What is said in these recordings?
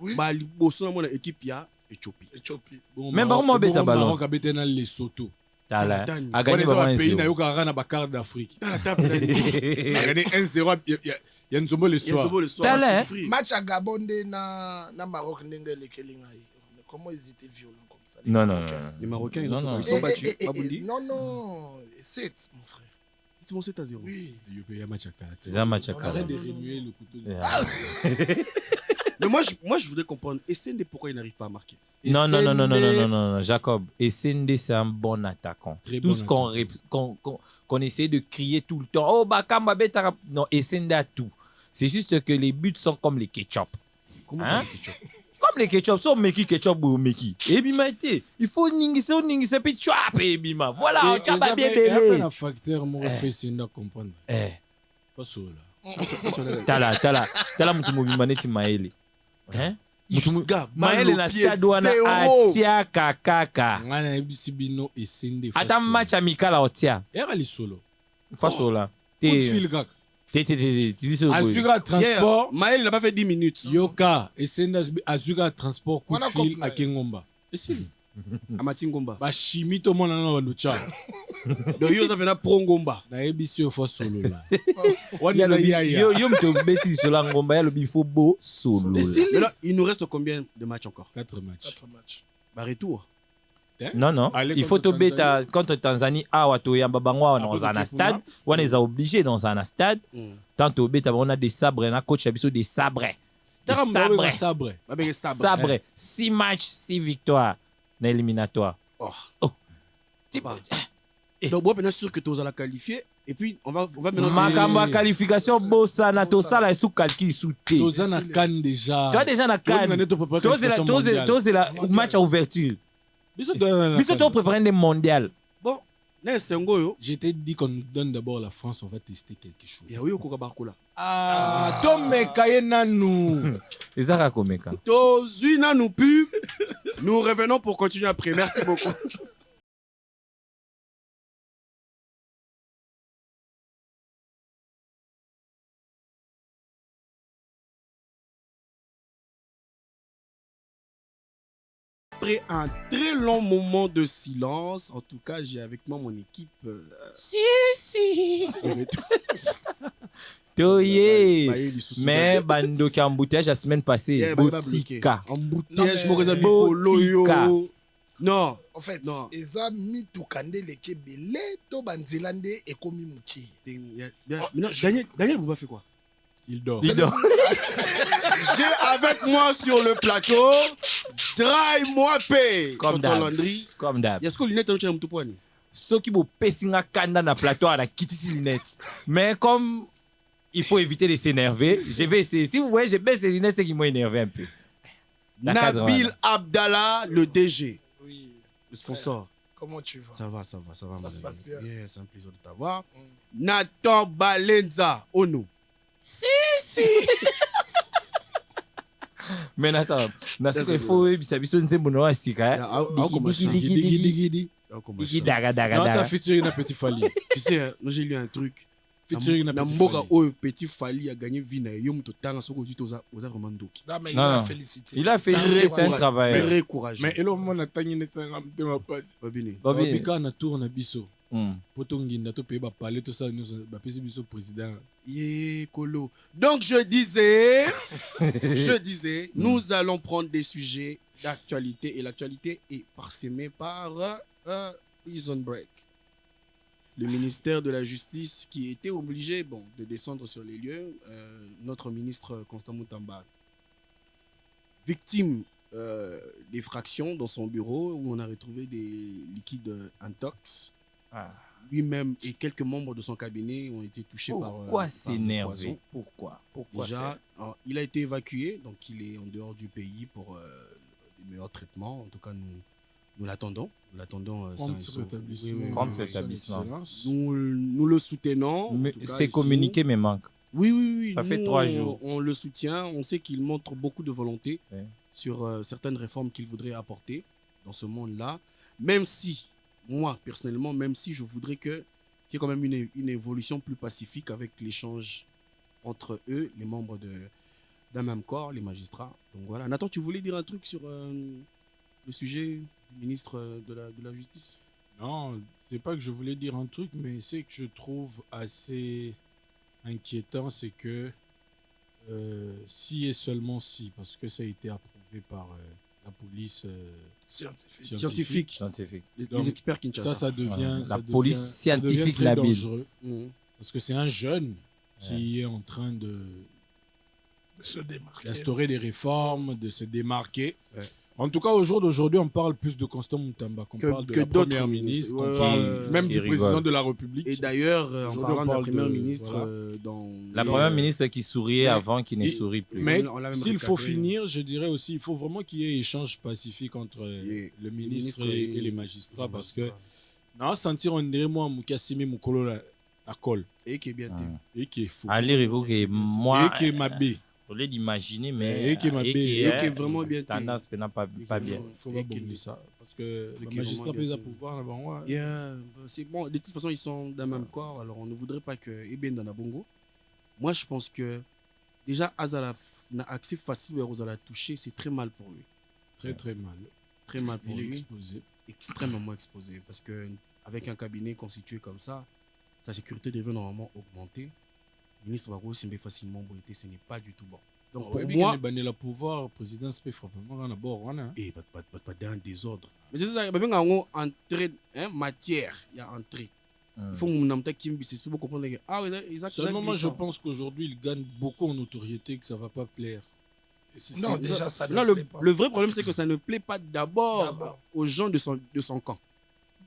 Oui. Bah, liboso na équipe ya Éthiopie. Même par contre, beta ballon. Maroc a bété dans Lesotho. Tala. Tala. A gagné Voilà, vraiment un pays 1-0. na yoka na bakar d'Afrique. Dans la table, Il a gagné 1-0. Il y a un Nzombo le il y a soir. Tobo le soir. Tala, c'est hein. free. Match à Gabon na Maroc ndenge lekeli ngai. Comment ils étaient violents comme ça. les Non, non, Marocains. non. Les Marocains, Non, ils sont Eh, battus. eh, eh, Aboundi. Non, non. 7, mon frère. Ils vont 7-0. Oui. Il y a match à 4. C'est un match à Arrête de carré. remuer le couteau. Mais moi, je voudrais comprendre. Essende, pourquoi il n'arrive pas à marquer? Non, non, non, non, non, non, non, non, Jacob. Essende, c'est un bon attaquant. Très Tout bon ce qu'on essaie de crier tout le temps. Oh, Bakamba, Betara. Non, Essende a tout. C'est juste que les buts sont comme les ketchup. Comment Hein? ça, le ketchup? Comme les ketchup, sont Meki ketchup ou Meki. Et bima, il faut ningise, puis chouap, et bima. Voilà, on tchaba bien Il y a bébé. un facteur, moi, je suis à comprendre. Eh, Pas ça, tala mutu mobimba neti maele. Hein? Gars, Maele na stade wana atia kakaka. là. On a un bisibino et Sende. Ata match amical a otia. Et elle est solo. Fasola. Coup de fil, gars. Azura Transport. Maël n'a pas fait 10 minutes. Yoka et Sende Azura Transport. Coup de Wana fil kopna. à Kengomba. Et c'est À Matingomba. Bah, chimie, tout le monde en a un chat. Donc, ils ont fait un prongomba. Na ebisi fois solo là. Yo mto beti sola ngomba ya lobi faut beau solo. Mais là, il nous reste combien de matchs encore? 4 matchs. 4 matchs. Bah, retour. Non, non. Allez, Il faut contre to beta contre Tanzanie. Ah, wato yamba bangwa dans un stade. On les a obligés dans un stade. Tant au beta, on a des sabres. On a coach Abisso des sabres. Des sabres. Sabre. Avec sabre. Sabres. 6 matchs, 6 victoires. Dans l'éliminatoire. Oh. Bah. Donc, bon, bien sûr que tu as qualifié. Et puis, on va maintenant. Makamba qualification bossa na to sala sous calcul sous T. Toza na Cannes déjà. Toi déjà na Cannes. Toi la match à ouverture. Biso to préparer des mondial. Bon, là, c'est un go. Je t'ai dit qu'on nous donne d'abord la France, on va tester quelque chose. Il y a eu au Kokabarkola. Ah, Tomé Kayena nous. Les Zara Komeka. Tozuina nous pub. Nous revenons pour continuer après. Merci beaucoup. Après un très long moment de silence, en tout cas, j'ai avec moi mon équipe. Si. Toye. Mais bando qui embouteillage la semaine passée. Botika. Embouteillage, Non, mais- Botika. Non. En fait, Non. eza mitukande leke belé to banzela nde ekomi mokie. Daniel Bouba fait quoi? Il dort. Il dort. J'ai avec moi sur le plateau Dry Moapé. Comme Tonton d'hab. Landry. Comme d'hab. Est-ce que lunette est un point? Ceux qui vont passer un kanda na plateau à la kitty lunettes. Mais comme il faut éviter de s'énerver, je vais essayer. Si vous voyez, je baisse les lunettes, c'est qui m'ont énervé un peu. Nabil Abdallah, le DG, Oui. le sponsor. Comment tu vas? Ça va. Ça mon se ami. passe bien. Yeah, c'est un plaisir de t'avoir. Nathan Balenza, Ono. Mais attends, il faut bisabiso nzembo no asika. Digi daga daga Non, ça daga. featuring un petit Fali. Tu sais, moi, j'ai lu un truc. Featuring un Na petit mboka Fali. oyo Petit Fali a gagné vie na yo muto tanga soko zito oza vraiment ndoki. Non, mais il Non, a non. félicité. Il a fait Très c'est un courageux. travail. Très courageux. Mais elo mona tangi ne sanga mtema passe. Babine. Bobby. Bika na tour na biso. Hmm. Poto nginda to pe ba parler tout ça nous ba pesi biso président. Yeah, Kolo. Donc je disais, nous allons prendre des sujets d'actualité et l'actualité est parsemée par Prison Break. Le ministère de la Justice qui était obligé de descendre sur les lieux, notre ministre Constant Moutamba, victime d'effraction dans son bureau où on a retrouvé des liquides intox. Ah. Lui-même et quelques membres de son cabinet ont été touchés par Pourquoi le s'énerver? poison. Pourquoi Déjà, il a été évacué, donc il est en dehors du pays pour des meilleurs traitements. En tout cas, nous l'attendons. Nous l'attendons. Prendre ce rétablissement. Prendre cet établissement. Nous le soutenons. Mais En tout cas, c'est ici. communiqué mais manque. Oui. Ça fait Nous, 3 jours. On le soutient. On sait qu'il montre beaucoup de volonté Ouais. sur certaines réformes qu'il voudrait apporter dans ce monde-là. Même si, moi, personnellement, je voudrais qu'il y ait quand même une évolution plus pacifique avec l'échange entre eux, les membres d'un même corps, les magistrats. Donc voilà. Nathan, tu voulais dire un truc sur le sujet du ministre de la Justice? Non, c'est pas que je voulais dire un truc, mais c'est que je trouve assez inquiétant, c'est que si et seulement si, parce que ça a été approuvé par la police scientifique. Les experts Kinshasa. Ça devient... La police scientifique très labile. dangereux, parce que c'est un jeune qui est en train de se démarquer. d'instaurer des réformes, de se démarquer. Ouais. En tout cas, au jour d'aujourd'hui, on parle plus de Constant Moutamba, qu'on parle de la d'autres première ministre, qu'on ouais, parle même du rigole. président de la République. Et d'ailleurs, en Aujourd'hui, parlant on de la parle première de- ministre, voilà. dans La les- première ministre qui souriait mais- avant, qui ne et- sourit plus. Mais On l'a même s'il faut recadré. finir, je dirais aussi, il faut vraiment qu'il y ait échange pacifique entre le ministre et les magistrats, parce que non, sentir on dirait moi Moukassimi Moukolo la colle Et qui est bien tenu. et qui est fou Allez, Rico, que moi, et qui est mabé. au lieu d'imaginer, mais Et qui m'a et bé- Et qui est vraiment bien tenu. tendance peut pas bien. Il faut pas bomber ça, parce que Et le qui est magistrat vraiment peut bien à pouvoir là-bas. Ouais. Yeah, c'est bon. De toute façon, ils sont d'un même corps. Alors, on ne voudrait pas que Eben dans la bongo. Moi, je pense que déjà, Azala n'a accès facile aux Azala touché. C'est très mal pour lui. Très très mal. Très mal pour Il est lui. exposé. Extrêmement exposé. Parce que avec un cabinet constitué comme ça, sa sécurité devrait normalement augmenter. Le ministre Bago Simbe facilement boité, ce n'est pas du tout bon. Donc, pour moi, le pouvoir, le président peut frapper d'abord. et pas d'un désordre. Mais c'est ça, il y a une entrée, matière, il y a entrée. Il faut que nous nous comprendre que ah, Seulement, moi, je pense qu'aujourd'hui, il gagne beaucoup en notoriété, que ça va pas plaire. Non, déjà, ça non, ne plaît pas. le vrai problème, c'est que ça ne plaît pas d'abord aux gens de son camp.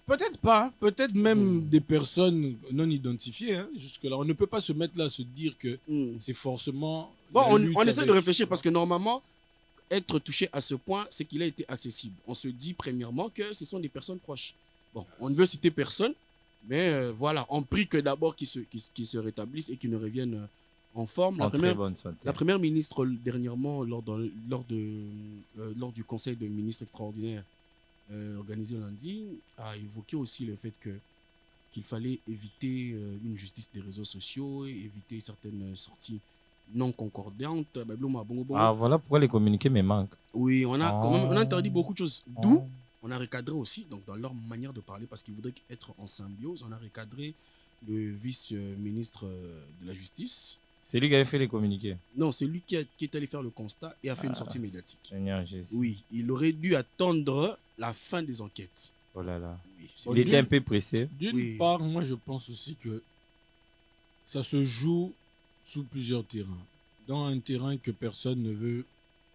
Peut-être pas, peut-être même des personnes non identifiées. Jusque-là, on ne peut pas se mettre là à se dire que c'est forcément. Bon, la lutte on essaie de avec- réfléchir parce que normalement, être touché à ce point, c'est qu'il a été accessible. On se dit premièrement que ce sont des personnes proches. Bon, on ne veut citer personne, mais voilà, on prie que d'abord qu'ils se rétablissent et qu'ils ne reviennent en forme. En très bonne santé. La première ministre, dernièrement, lors du conseil de ministres extraordinaires organisé lundi, a évoqué aussi le fait qu'il fallait éviter une justice des réseaux sociaux, et éviter certaines sorties non concordantes. Ah, voilà pourquoi les communiqués me manquent. Oui, on a quand même on a interdit beaucoup de choses. Oh. D'où on a recadré aussi, donc dans leur manière de parler, parce qu'ils voudraient être en symbiose, on a recadré le vice-ministre de la Justice. C'est lui qui avait fait les communiqués. Non, c'est lui qui est allé faire le constat et a fait une sortie médiatique. Seigneur Jésus. Oui, il aurait dû attendre la fin des enquêtes. Oh là là. Oui, Il était un peu pressé. D'une Oui. part, moi, je pense aussi que ça se joue sous plusieurs terrains. Dans un terrain que personne ne veut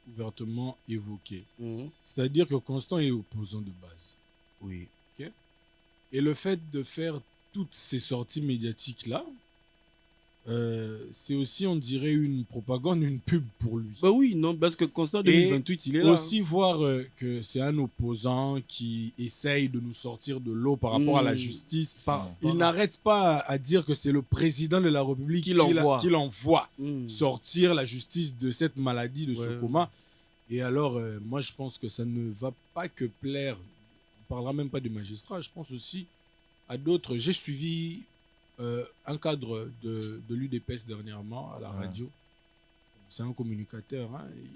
ouvertement évoquer. Mhm. C'est-à-dire que Constant est opposant de base. Oui. Et le fait de faire toutes ces sorties médiatiques-là, c'est aussi, on dirait, une propagande, une pub pour lui. Bah oui, non, parce que Constant Et 2028, il est là. Aussi voir que c'est un opposant qui essaye de nous sortir de l'eau par rapport à la justice. Il n'arrête pas à dire que c'est le président de la République Qui l'envoie. qui l'envoie Mhm. sortir la justice de cette maladie, de ce Ouais. coma. Et alors, moi, je pense que ça ne va pas que plaire. On ne parlera même pas des magistrats, je pense aussi à d'autres. J'ai suivi un cadre de l'UDPS dernièrement à la radio. C'est un communicateur.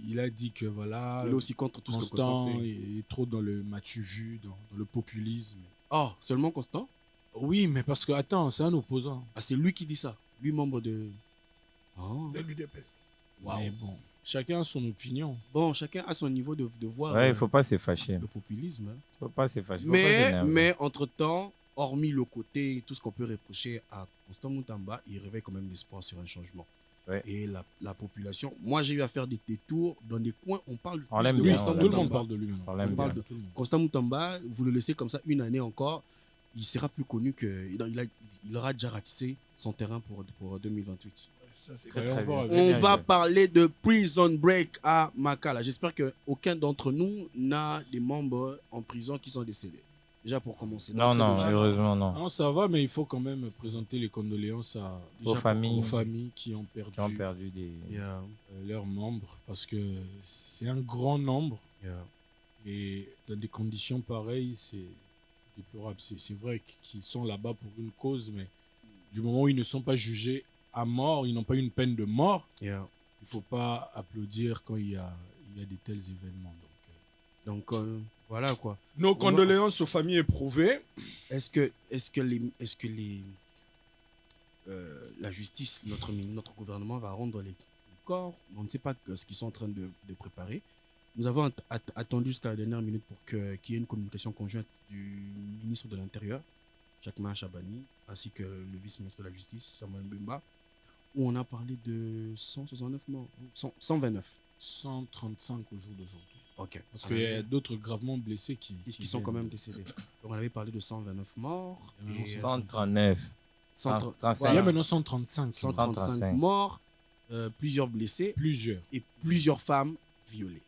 Il a dit que voilà, Il est aussi contre tout ce que Constant Constant fait. est trop dans le m'as-tu vu, dans le populisme. Ah, seulement Constant? Oui, mais parce que, attends, c'est un opposant. Ah, c'est lui qui dit ça. Lui, membre de. Ah. De l'UDPS. Mais bon, chacun a son opinion. Bon, chacun a son niveau de voir Ouais, il faut pas se fâcher. le populisme. Hein. Faut pas se fâcher. Faut pas s'énerver. Mais entre-temps, hormis le côté, tout ce qu'on peut reprocher à Constant Moutamba, il réveille quand même l'espoir sur un changement. Ouais. Et la population, moi j'ai eu à faire des tours dans des coins, on parle On plus l'aime de bien, Constant on Tout le l'aime monde Moutamba. parle de lui maintenant. On l'aime On parle bien. de Constant Moutamba, vous le laissez comme ça une année encore, il sera plus connu que il aura déjà ratissé son terrain pour 2028. Ça, c'est Très, Voyons très voir. bien. On bien va joué. parler de Prison Break à Makala. J'espère qu'aucun d'entre nous n'a des membres en prison qui sont décédés. Déjà pour commencer. Non, Donc, non, c'est déjà- heureusement, non. Non, ça va, mais il faut quand même présenter les condoléances Aux familles aux familles qui ont perdu, qui ont perdu des. Yeah, leurs membres, parce que c'est un grand nombre. yeah. Et dans des conditions pareilles, c'est déplorable. C'est vrai qu'ils sont là-bas pour une cause, mais du moment où ils ne sont pas jugés à mort, ils n'ont pas une peine de mort, Yeah. il faut pas applaudir quand il y a de tels événements. Donc voilà quoi. Nos condoléances aux familles éprouvées. Est-ce que la justice, notre gouvernement va rendre les corps? On ne sait pas ce qu'ils sont en train de préparer. Nous avons attendu jusqu'à la dernière minute pour qu'il y ait une communication conjointe du ministre de l'Intérieur, Jacquemain Chabani, ainsi que le vice-ministre de la Justice, Samuel Mbemba, où on a parlé de 169 morts, 129. 135 au jour d'aujourd'hui. Ok. Parce qu'il y a d'autres gravement blessés qui sont quand même décédés. Donc on avait parlé de 129 morts. Et 139. 135. Il y a maintenant 135. 135 morts, plusieurs blessés. Et plusieurs femmes violées.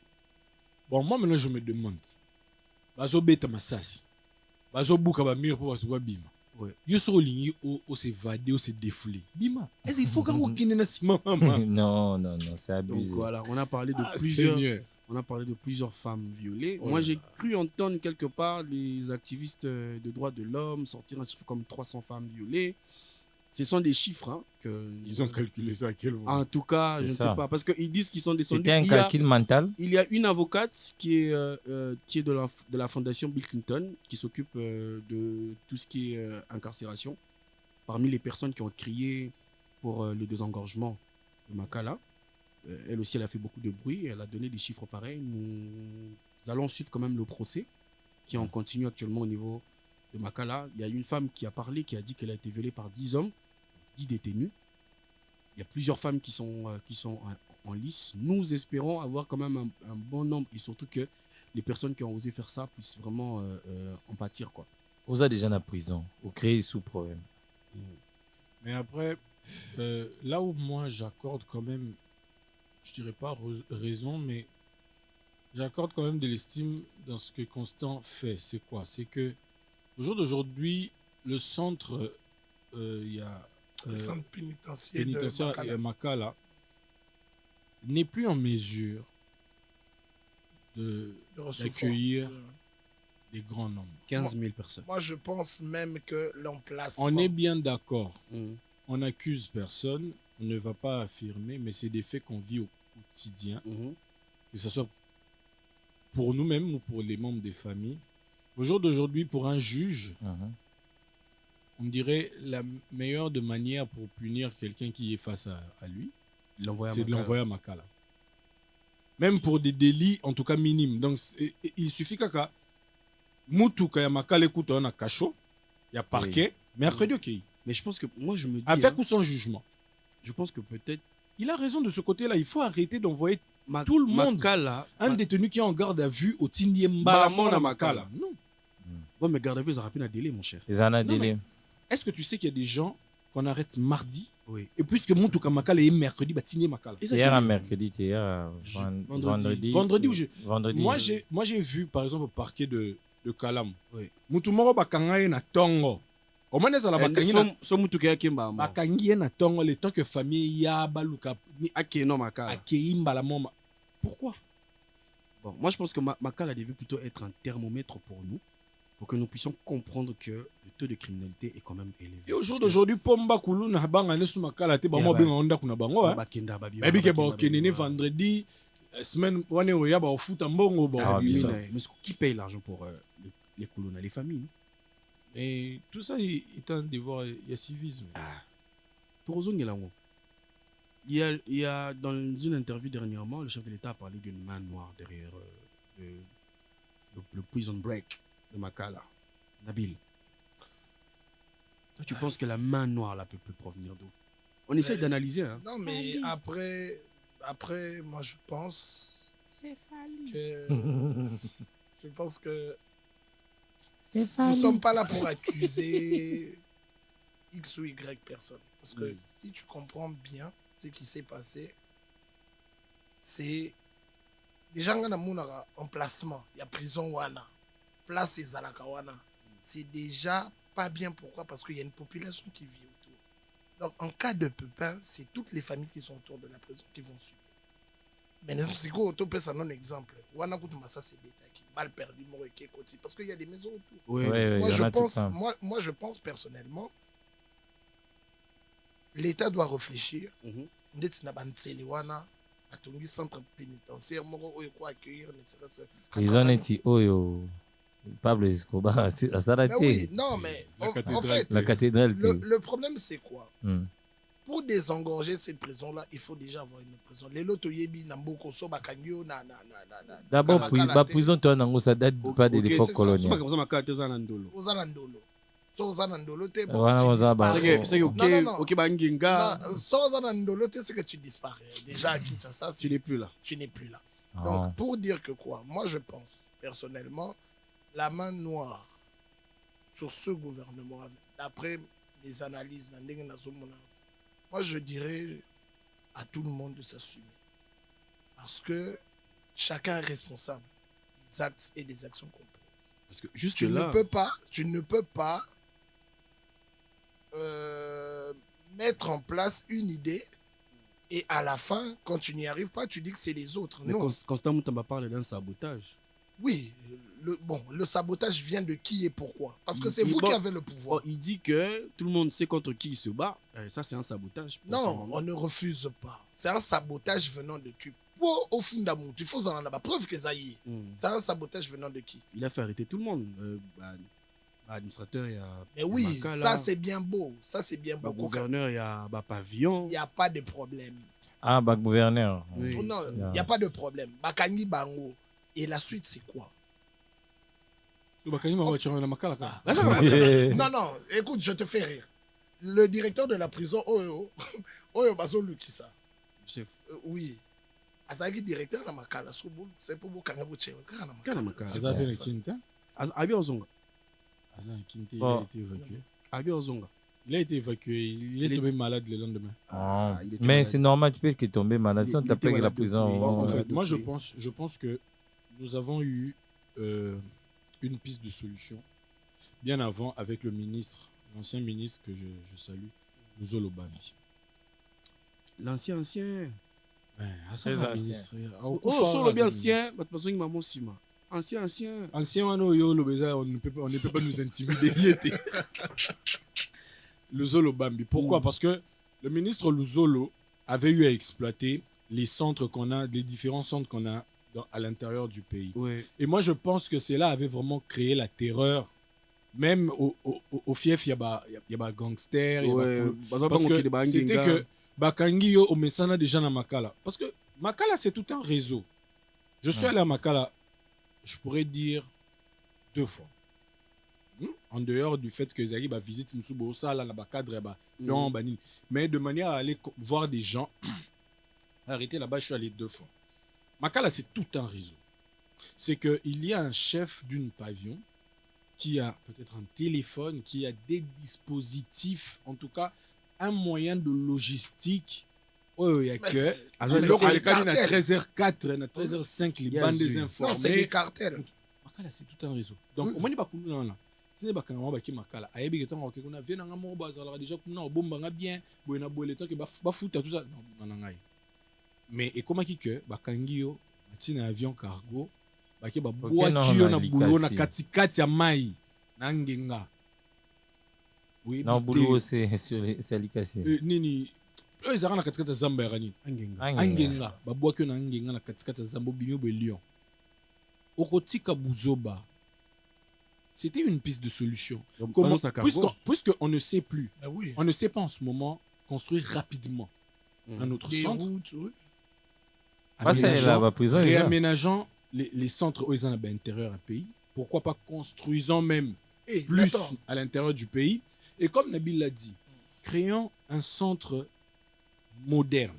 Bon, moi maintenant je me demande. Bazo beta masasi. Bazo buka ba mire pour battre bima. Ouais. Yo so lingi o s'évader, o se défouler. Bima. Est-ce qu'il faut qu'on kine na sima? Non, c'est abusé. Donc voilà, on a parlé de plusieurs femmes violées. Moi, j'ai cru entendre quelque part les activistes de droits de l'homme sortir un chiffre comme 300 femmes violées. Ce sont des chiffres ils ont calculé ça à quel moment? En tout cas, je ne sais pas. Parce qu'ils disent qu'ils sont descendus. C'était un calcul mental. Il y a une avocate qui est de la fondation Bill Clinton, qui s'occupe de tout ce qui est incarcération. Parmi les personnes qui ont crié pour le désengorgement de Makala, elle aussi, elle a fait beaucoup de bruit. Elle a donné des chiffres pareils. Nous allons suivre quand même le procès qui en continue actuellement au niveau de Makala. Il y a une femme qui a parlé, qui a dit qu'elle a été violée par 10 hommes, 10 détenus. Il y a plusieurs femmes qui sont en lice. Nous espérons avoir quand même un bon nombre et surtout que les personnes qui ont osé faire ça puissent vraiment en pâtir, quoi. Vous êtes déjà en prison. Vous créez sous problème. Mais après, là où moi j'accorde quand même, je dirais pas raison, mais j'accorde quand même de l'estime dans ce que Constant fait. C'est quoi? C'est que au jour d'aujourd'hui, le centre, il y a le centre pénitentiaire de Makala n'est plus en mesure d'accueillir des grands nombres. 15 000 personnes. Moi, je pense même que l'emplacement... On est bien d'accord. On n'accuse personne, on ne va pas affirmer, mais c'est des faits qu'on vit au quotidien, que ce soit pour nous-mêmes ou pour les membres des familles. Au jour d'aujourd'hui, pour un juge, on dirait la meilleure de manière pour punir quelqu'un qui est face à lui, c'est de l'envoyer à Makala. Même pour des délits, en tout cas minimes. Donc, il suffit qu'à Moutou, quand il y a Makala, écoute, on a cachot, il y a parquet, mercredi, ok. Mais je pense que, moi, je me dis... Avec ou sans jugement. Je pense que peut-être... Il a raison de ce côté-là. Il faut arrêter d'envoyer tout le monde. Makala, un détenu qui est en garde à vue au Tindi Mbalamon Makala. Non. Bon, mais garde à vue, ça rapide un délai, mon cher. Ils en ont un délai. Est-ce que tu sais qu'il y a des gens qu'on arrête mardi? Oui. Et puisque Moutouka Makala est mercredi, bah Tindi Makala. Hier à mercredi, hier vendredi. Vendredi ou vendredi. Moi, j'ai vu, par exemple, au parquet de Kalam. Oui. Moutoumoro Bakangaye na Tongo. Au moins, ça la bakangi na Tongo, le temps que famille ya baluka ni akeno Makala. Akei Mbalamon. Pourquoi? Bon, moi, je pense que Makala devait plutôt être un thermomètre pour nous, pour que nous puissions comprendre que le taux de criminalité est quand même élevé. Et au jour d'aujourd'hui, Pomba Koulou na banga nesu Makala te ba mo benga onda kuna bango ha. Babi ke ba kenene vendredi semaine wane oya ba foot mbongo ba. Mais qui paye l'argent pour les colonnes, les familles? Et tout ça est un devoir, il y a civisme. Il y a dans une interview dernièrement, le chef de l'État a parlé d'une main noire derrière le prison break de Makala. Nabil, toi, tu penses que la main noire là peut provenir d'où? On essaie d'analyser. Hein. Non, mais après, moi je pense que je pense que nous ne sommes pas là pour accuser X ou Y personne. Parce que si tu comprends bien ce qui s'est passé, c'est déjà en placement. Il y a prison Wana, place et Zalakawana. C'est déjà pas bien. Pourquoi? Parce qu'il y a une population qui vit autour. Donc en cas de pépin, c'est toutes les familles qui sont autour de la prison qui vont subir. Mais c'est quoi un exemple? Wana Koutoumassa, c'est bêta. Mal perdu, parce qu'il y a des maisons autour. Oui, moi, je pense personnellement, l'État doit réfléchir. atongi centre pénitentiaire moko oyo ko accueillir ne serait-ce ils ont été oyo Pablo Escobar à Sarate. Oui, non mais en fait la cathédrale. Le problème c'est quoi? Pour désengorger ces prisons-là, il faut déjà avoir une prison. Les loto yebi namboko so bakangyo na. D'abord, la prison toi nango ça date pas de l'époque coloniale. C'est comme ça makate zanandolo. Ozanandolo. So ozanandolo te. Ok banginga. So ozanandolo te c'est que tu disparais. Déjà à Kinshasa, tu n'es plus là. Tu n'es plus là. Donc pour dire que quoi, moi je pense personnellement la main noire sur ce gouvernement d'après les analyses dans ndenge nazomona. Moi, je dirais à tout le monde de s'assumer. Parce que chacun est responsable des actes et des actions qu'on pose. Parce que juste tu là... ne peux pas mettre en place une idée et à la fin, quand tu n'y arrives pas, tu dis que c'est les autres. Mais Constant Moutamba parle d'un sabotage. Oui, le sabotage vient de qui et pourquoi? Parce que c'est vous qui avez le pouvoir. Il dit que tout le monde sait contre qui il se bat. Ça, c'est un sabotage. Non, on ne refuse pas. C'est un sabotage venant de qui? Au fond d'amour, il faut en avoir preuve que ça y est. C'est un sabotage venant de qui? Il a fait arrêter tout le monde. Administrateur, il y a. Mais oui, ça c'est bien beau. Ça c'est bien beau. Gouverneur, il y a pavillon. Il n'y a pas de problème. Ah, gouverneur. Oui. Non, il n'y a pas de problème. Bakangi Bango. Et la suite, c'est quoi? Non, non, écoute, je te fais rire. Le directeur de la prison, Oyo Baso Lukisa. Oui. Azaki directeur de Makala, c'est pour Kanabo Tché. Azaki Kinta. Abi Ozonga. Il a été évacué. Abi Ozonga. Il a été évacué. Il est tombé malade le lendemain. Mais c'est normal, tu peux qu'il est tombé malade. Si on t'a pris la prison. En fait, moi, je pense que nous avons eu une piste de solution bien avant avec le ministre, l'ancien ministre que je salue, Luzolo Bambi. L'ancien. Ancien ministre. Solo bien ancien, ancien. Ancien, on ne peut pas nous intimider. Luzolo Bambi. Pourquoi? Parce que le ministre Luzolo avait eu à exploiter les centres qu'on a, les différents centres qu'on a à l'intérieur du pays. Oui. Et moi, je pense que cela avait vraiment créé la terreur. Même au fief, il y a des gangsters. Parce que c'était que Bakangi yo au Messana déjà dans Makala. Parce que Makala, c'est tout un réseau. Je suis allé à Makala, je pourrais dire 2 fois. En dehors du fait que Zaghi visite Msubo Sala, la cadre, mais de manière à aller voir des gens, arrêter là-bas, je suis allé 2 fois. Makala, c'est tout un réseau. C'est qu'il y a un chef d'une pavillon qui a peut-être un téléphone, qui a des dispositifs, en tout cas, un moyen de logistique. Oh, il y a que. À 13h04, à 13h05, les bandes des informés. Non, c'est des cartels. Makala, c'est tout un réseau. Donc, au moins, il n'y a pas de là. Si vous avez Makala, il y a des gens qui ont vu déjà bien, tout ça. Mais et comment que bakangio batina avion cargo baki ba boakio na boulot na katikati ya mai na ngenga. Oui, non boulot c'est sur c'est likasi. Nini eux ils na katikati ya zamba ya rani ngenga ba boakio na ngenga na katikati ya zambo bimio be lion. Okotika buzoba. C'était une piste de solution. Comment puisque on ne sait plus. On ne sait pas en ce moment construire rapidement un autre centre. Réaménageant les centres où ils en ont à l'intérieur du pays. Pourquoi pas construisant même plus à l'intérieur du pays. Et comme Nabil l'a dit, créons un centre moderne.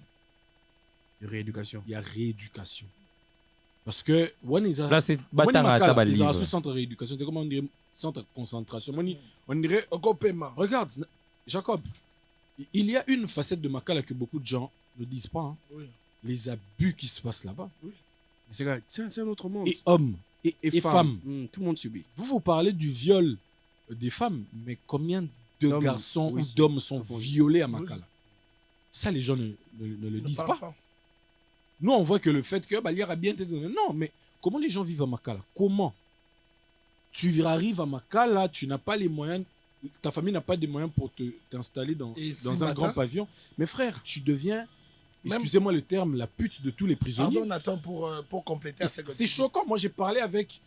De rééducation. Il y a rééducation. Parce que là, c'est un centre de rééducation. C'est comme on dirait centre de concentration. On dirait regarde, Jacob, il y a une facette de Makala que beaucoup de gens ne disent pas. Hein. Oui. Les abus qui se passent là-bas. Oui. C'est un autre monde. Et hommes et femmes. Tout le monde subit. Vous parlez du viol des femmes, mais combien de garçons ou d'hommes sont violés à Makala? Ça, les gens ne le disent pas. Nous, on voit que le fait que il y aura bien... Non, mais comment les gens vivent à Makala? Comment? Tu arrives à Makala, tu n'as pas les moyens... Ta famille n'a pas de moyens pour t'installer dans un grand pavillon. Mais frère, tu deviens excusez-moi le terme, la pute de tous les prisonniers. Pardon, Nathan, pour compléter. C'est choquant. Moi, j'ai parlé avec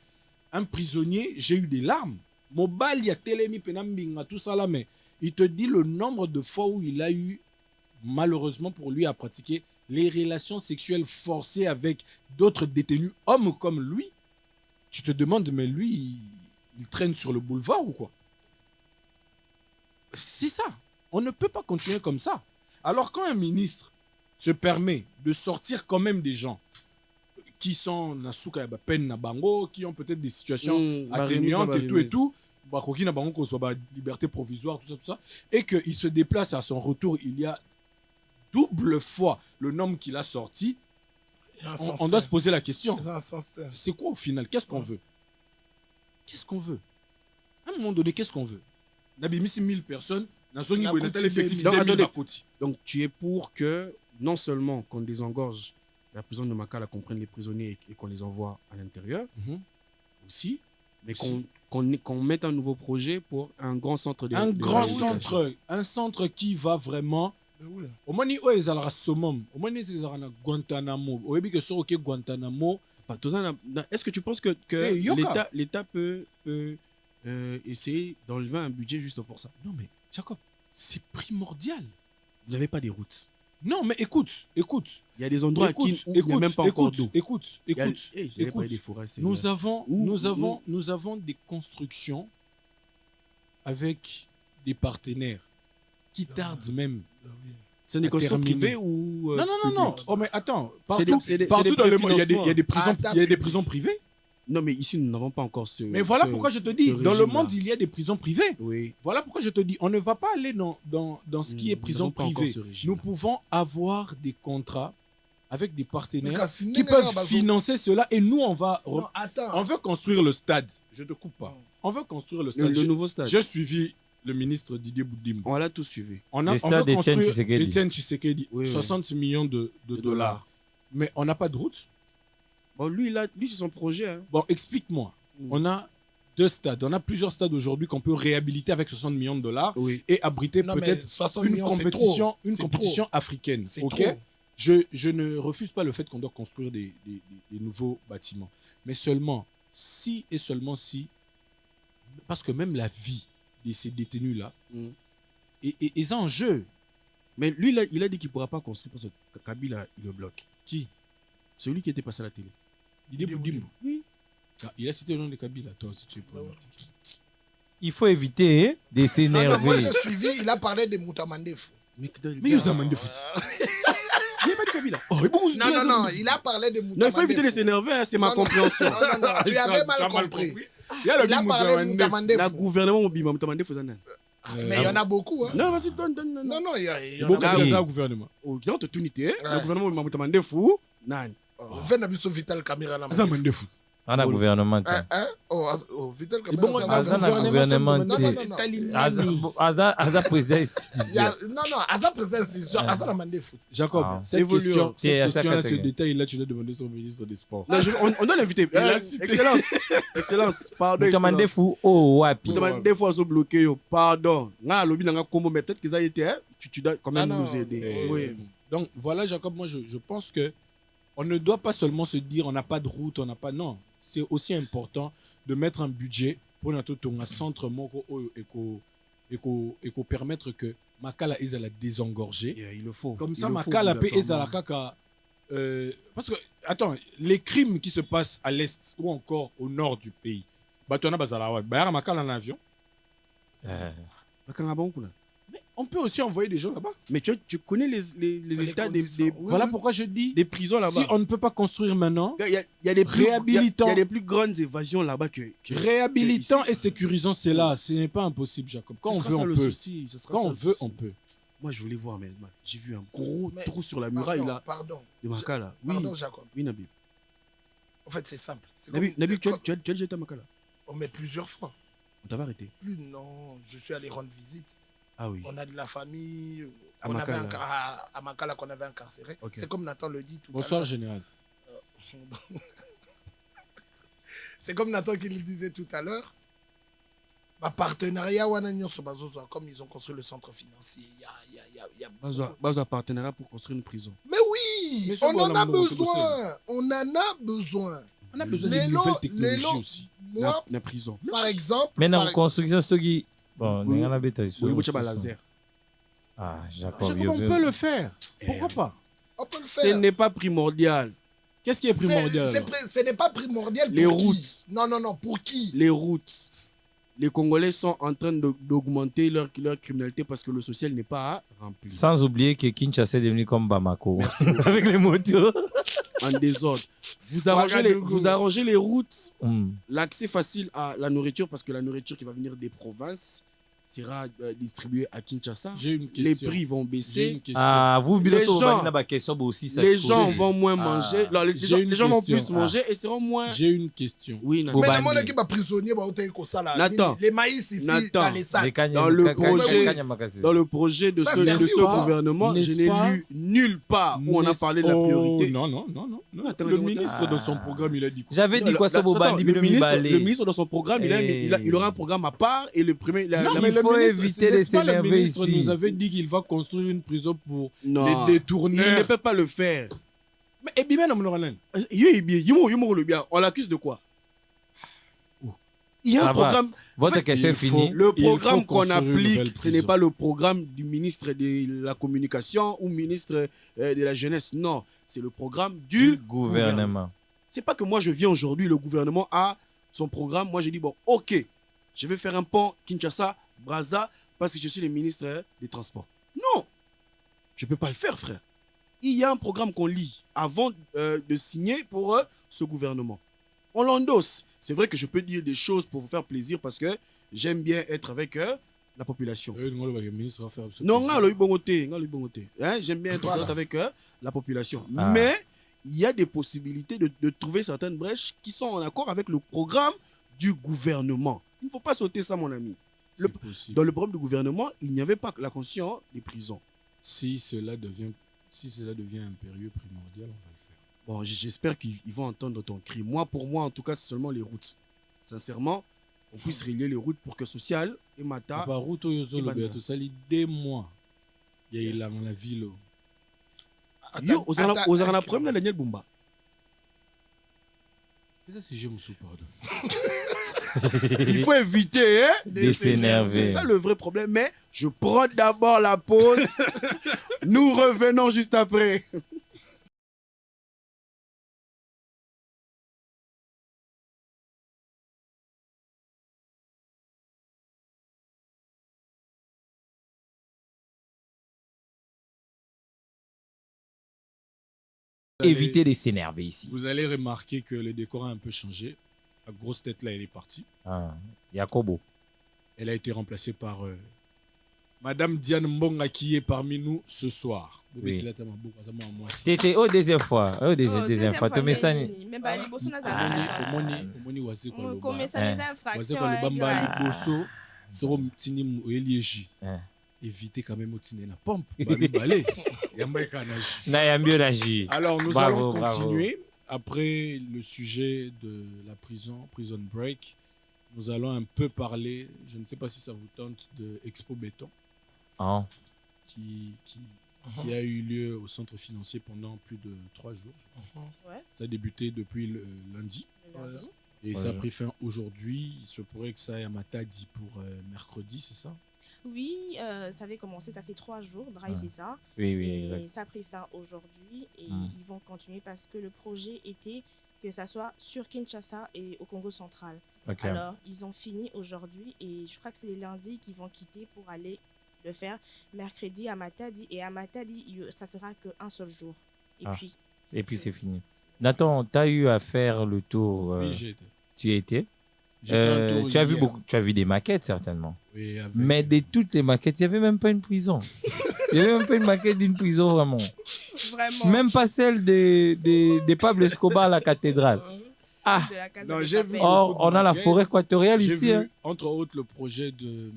un prisonnier, j'ai eu des larmes. Mobile, il y a Télémi, Penambinga, tout ça là, mais il te dit le nombre de fois où il a eu, malheureusement pour lui, à pratiquer les relations sexuelles forcées avec d'autres détenus, hommes comme lui. Tu te demandes, mais lui, il traîne sur le boulevard ou quoi? C'est ça. On ne peut pas continuer comme ça. Alors quand un ministre se permet de sortir quand même des gens qui sont nasuka ya peine na bango, qui ont peut-être des situations atténuantes et tout, bakoki na bango ko soit liberté provisoire, tout ça, et qu'il se déplace à son retour, il y a double fois le nombre qu'il a sorti, on doit se poser la question. C'est quoi au final? Qu'est-ce qu'on veut? Qu'est-ce qu'on veut? À un moment donné, qu'est-ce qu'on veut? Nabimisi 1000 personnes, donc tu es pour que non seulement qu'on désengorge la prison de Makala, qu'on prenne les prisonniers et qu'on les envoie à l'intérieur aussi, mais qu'on mette un nouveau projet pour un grand centre de un centre qui va vraiment au moins il y a Somom, au moins il y a Guantanamo, au début que ça ok Guantanamo. Est-ce que tu penses que l'État peut essayer d'enlever un budget juste pour ça? Non mais Jacob, c'est primordial. Vous n'avez pas des routes. Non mais écoute. Il y a des endroits où il n'y a même pas encore d'eau. Écoute. Nous avons des constructions avec des partenaires qui tardent même. C'est des constructions privées ou Non. Oh mais attends, partout dans le monde, il y a des prisons privées. Non, mais ici, nous n'avons pas encore ce... Mais voilà pourquoi je te dis, dans le monde, il y a des prisons privées. Oui. Voilà pourquoi je te dis, on ne va pas aller dans ce qui est prison privée. Nous pouvons avoir des contrats avec des partenaires qui peuvent financer cela et nous, on veut construire le stade. Je ne te coupe pas. On veut construire le stade. Le nouveau stade. J'ai suivi le ministre Didier Boudimbo. On l'a tous suivi. On veut construire Etienne Tshisekedi. 60 millions de dollars. Mais on n'a pas de route. Bon, lui, c'est son projet. Hein. Bon, explique-moi. On a 2 stades. On a plusieurs stades aujourd'hui qu'on peut réhabiliter avec 60 millions de dollars et abriter peut-être une compétition africaine. Okay? Je ne refuse pas le fait qu'on doit construire des nouveaux bâtiments. Mais seulement si, parce que même la vie de ces détenus-là est en jeu. Mais lui, il a dit qu'il ne pourra pas construire parce que Kabila, il le bloque. Qui? Celui qui était passé à la télé. Didier Boudimbo. Oui. Il a cité le nom de Kabila, toi, si tu es pas. Il faut éviter de s'énerver. Moi, j'ai suivi, il a parlé de Moutamandefou. Mais Moutamandefou. Il n'y a pas de Kabila. Non, il a parlé de Moutamandefou. Non, il faut éviter de s'énerver, c'est ma compréhension. Non, tu avais mal compris. Il a parlé de Moutamandefou. Le gouvernement Mobima, Moutamandefou, ça n'a. Mais il y en a beaucoup. Hein. Non, vas-y, donne. Non, il y a beaucoup de gouvernement. Au grand opportunité, le gouvernement Moutamandefou, non. Venez à Vital Caméra là. On a gouvernement. Vital Caméra. Gouvernement. Aza président institution. Non, Aza président institution. Aza la mandé foot. Jacob, cette question, ce détail-là, tu dois demander au ministre des Sports. On doit l'inviter. Excellence. Pardon. Demandez fou. Oh, wapi. Demandez fou à se bloquer. Pardon. Peut-être qu'ils ont été. Tu dois quand même nous aider. Donc voilà, Jacob, moi je pense que on ne doit pas seulement se dire on n'a pas de route, on n'a pas... Non, c'est aussi important de mettre un budget pour notre centre moko et qu'on permettre que Makala est à la désengorger. Il le faut. Comme ça, Makala est à la caca. Parce que, attends, les crimes qui se passent à l'est ou encore au nord du pays, Batona Bazalawa, Bayara Makala en avion. Mais on peut aussi envoyer des gens là-bas. Mais tu connais les états des voilà pourquoi je dis des prisons là-bas. Si on ne peut pas construire maintenant, il y a des réhabilitants. Il y a des plus grandes évasions là-bas que réhabilitant et sécurisant, c'est là. Ce n'est pas impossible, Jacob. Quand on veut, on peut. Quand on veut, on peut. Moi, je voulais voir, mais j'ai vu un gros trou sur la muraille là. Pardon. De Makala. Pardon, Jacob. Oui, Nabil. En fait, c'est simple. Nabil, tu as déjà été à Makala? On met plusieurs fois. On t'avait arrêté? Plus, non. Je suis allé rendre visite. Ah oui. On a de la famille à Makala qu'on avait incarcéré. Okay. C'est comme Nathan le dit tout Bonsoir, à l'heure. général. C'est comme Nathan qui le disait tout à l'heure. partenariat, comme ils ont construit le centre financier. Il y a un partenariat pour construire une prison. Mais oui, on en a besoin. On en a besoin. On a besoin de nouvelles technologies aussi. Moi, la prison. Par exemple. Mais dans la construction, ce qui. Bon, oui, on a bêta. Oui, laser. Ah, Jacob, on peut le faire. Pourquoi pas? On peut le faire. Ce n'est pas primordial. Qu'est-ce qui est primordial? Ce n'est pas primordial. Les routes. Non, pour qui? Les routes. Les Congolais sont en train d'augmenter leur criminalité parce que le social n'est pas rempli. Sans oublier que Kinshasa est devenu comme Bamako. Avec les motos. En désordre. Vous arrangez les routes, l'accès facile à la nourriture, parce que la nourriture qui va venir des provinces sera distribuée à Kinshasa. Les prix vont baisser. Les gens vont moins manger. Les gens vont plus manger et seront moins. J'ai une question. Oui, Nathan. Mais dans les prisonniers, les maïs ici, dans les sacs. Dans le projet de ce gouvernement, je n'ai lu nulle part où on a parlé de la priorité. Non. Le ministre, dans son programme, il a dit quoi? J'avais dit quoi, le ministre, dans son programme, il aura un programme à part et le premier. Il faut éviter de s'énerver ici. Le ministre nous avait dit qu'il va construire une prison pour les détourner. Il ne peut pas le faire. Mais et bien, on l'accuse de quoi? Il y a un programme. Votre question est finie. Le programme qu'on applique, ce n'est pas le programme du ministre de la Communication ou ministre de la Jeunesse. Non, c'est le programme du gouvernement. C'est pas que moi je viens aujourd'hui, le gouvernement a son programme. Moi j'ai dit, bon, ok, je vais faire un pont Kinshasa, Brazza, parce que je suis le ministre des Transports. Non, je ne peux pas le faire, frère. Il y a un programme qu'on lit avant de signer pour ce gouvernement. On l'endosse. C'est vrai que je peux dire des choses pour vous faire plaisir parce que j'aime bien être avec la population. Non, j'aime bien être avec la population. Mais il y a des possibilités de trouver certaines brèches qui sont en accord avec le programme du gouvernement. Il ne faut pas sauter ça, mon ami. Dans le programme du gouvernement, il n'y avait pas la conscience des prisons. Si cela devient impérieux, primordial, on va le faire. Bon, j'espère qu'ils vont entendre ton cri. Pour moi, en tout cas, c'est seulement les routes. Sincèrement, on puisse relier les routes pour que social et Mata. Par route, ça lit des mois. Il y a dans la ville. Aux a problème de Daniel Bumba. Ça, c'est Jémoussou, pardon. Il faut éviter de s'énerver. C'est ça le vrai problème. Mais je prends d'abord la pause. Nous revenons juste après. Éviter de s'énerver ici. Vous allez remarquer que le décor a un peu changé. La grosse tête là, elle est partie. Yakobo. Elle a été remplacée par Madame Diane Mbonga qui est parmi nous ce soir. Oui. T'étais au deuxième fois. Deuxième fois. Tu mets ça. Éviter quand même au la pompe. Alors nous allons continuer. Après le sujet de la prison break, nous allons un peu parler, je ne sais pas si ça vous tente, de Expo Béton, qui a eu lieu au centre financier pendant plus de 3 jours. Ça a débuté depuis le lundi. Et ça a pris fin aujourd'hui. Il se pourrait que ça aille à Matadi pour mercredi, c'est ça? Oui, ça avait commencé, ça fait 3 jours, Drive, c'est ça. Oui, exact. Et ça a pris fin aujourd'hui et ils vont continuer parce que le projet était que ça soit sur Kinshasa et au Congo central. Alors, ils ont fini aujourd'hui et je crois que c'est les lundis qu'ils vont quitter pour aller le faire mercredi à Matadi. Et à Matadi, ça sera qu'un seul jour. Et puis c'est fini. Nathan, tu as eu à faire le tour. Oui, j'ai été. Tu y étais? Tu as vu des maquettes certainement. Oui, mais de toutes les maquettes, il n'y avait même pas une prison. Il n'y avait même pas une maquette d'une prison vraiment. Même pas celle de Pablo Escobar à la cathédrale. Non, j'ai vu. Or, on a la forêt équatoriale ici. J'ai vu, entre autres, le projet de